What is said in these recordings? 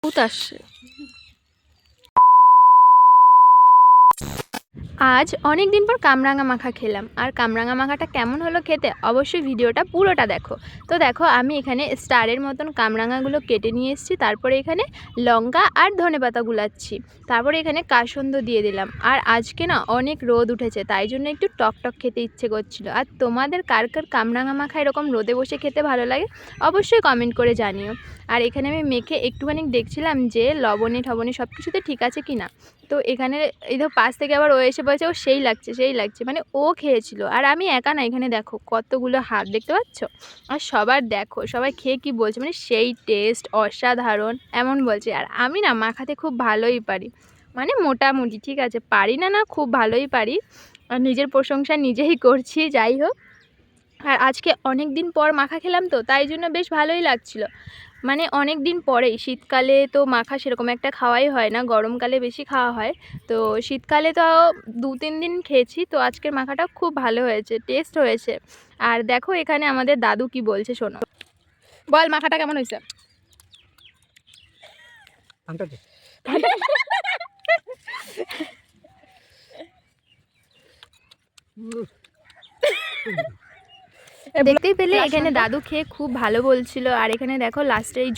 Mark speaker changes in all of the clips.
Speaker 1: ভূত আসছে। আজ অনেক দিন পর কামরাঙা মাখা খেলাম। আর কামরাঙা মাখাটা কেমন হলো খেতে অবশ্যই ভিডিওটা পুরোটা দেখো। তো দেখো আমি এখানে স্টারের মতন কামরাঙাগুলো কেটে নিয়ে এসেছি। তারপরে এখানে লঙ্কা আর ধনেপাতা গুলাচ্ছি। তারপরে এখানে কাসুন্দ দিয়ে দিলাম। আর আজকে না অনেক রোদ উঠেছে, তাই জন্য একটু টকটক খেতে ইচ্ছে করছিল। আর তোমাদের কার কার কামরাঙা মাখা এরকম রোদে বসে খেতে ভালো লাগে অবশ্যই কমেন্ট করে জানিও। আর এখানে আমি মেখে একটুখানি দেখছিলাম যে লবণে ঠবণে সব কিছুতে ঠিক আছে কি না। তো এখানে এই ধর পাশ থেকে আবার ও এসে বলছে ও সেই লাগছে, মানে ও খেয়েছিল। আর আমি একা না, এখানে দেখো কতগুলো হাত দেখতে পাচ্ছ। আর সবার দেখো সবাই খেয়ে কি বলছে, মানে সেই টেস্ট অসাধারণ এমন বলছে। আর আমি না মাখাতে খুব ভালোই পারি, মানে মোটামুটি ঠিক আছে, পারি না না খুব ভালোই পারি। আর নিজের প্রশংসা নিজেই করছি। যাই হোক, আর আজকে অনেক দিন পর মাখা খেলাম তো তাই জন্য বেশ ভালোই লাগছিল। মানে অনেক দিন পরেই, শীতকালে তো মাখা সেরকম একটা খাওয়াই হয় না, গরমকালে বেশি খাওয়া হয়। তো শীতকালে তো 2-3 দিন খেয়েছি, তো আজকের মাখাটা খুব ভালো হয়েছে, টেস্ট হয়েছে। আর দেখো এখানে আমাদের দাদু কি বলছে শোনো। বল মাখাটা কেমন হয়েছে? দেখতেই পেলে এখানে দাদু খেয়ে খুব ভালো বলছিল। আর এখানে দেখো লাস্টে এই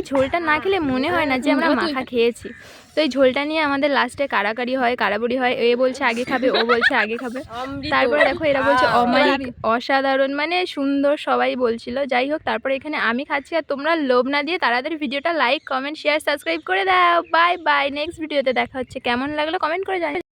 Speaker 1: ঝোলটা না খেলে মনে হয় না যে আমরা মাখা খেয়েছি। তো এই ঝোলটা নিয়ে আমাদের লাস্টে কাড়াকাড়ি হয়, কাড়াবড়ি হয়। এ বলছে আগে খাবে, ও বলছে আগে খাবে। তারপরে দেখো এরা বলছে অমায়িক, অসাধারণ, মানে সুন্দর, সবাই বলছিল। যাই হোক, তারপরে এখানে আমি খাচ্ছি। আর তোমরা লোভ না দিয়ে তাড়াতাড়ি ভিডিওটা লাইক, কমেন্ট, শেয়ার, সাবস্ক্রাইব করে দাও। বাই বাই, নেক্সট ভিডিওতে দেখা হচ্ছে। কেমন লাগলো কমেন্ট করে জানাও।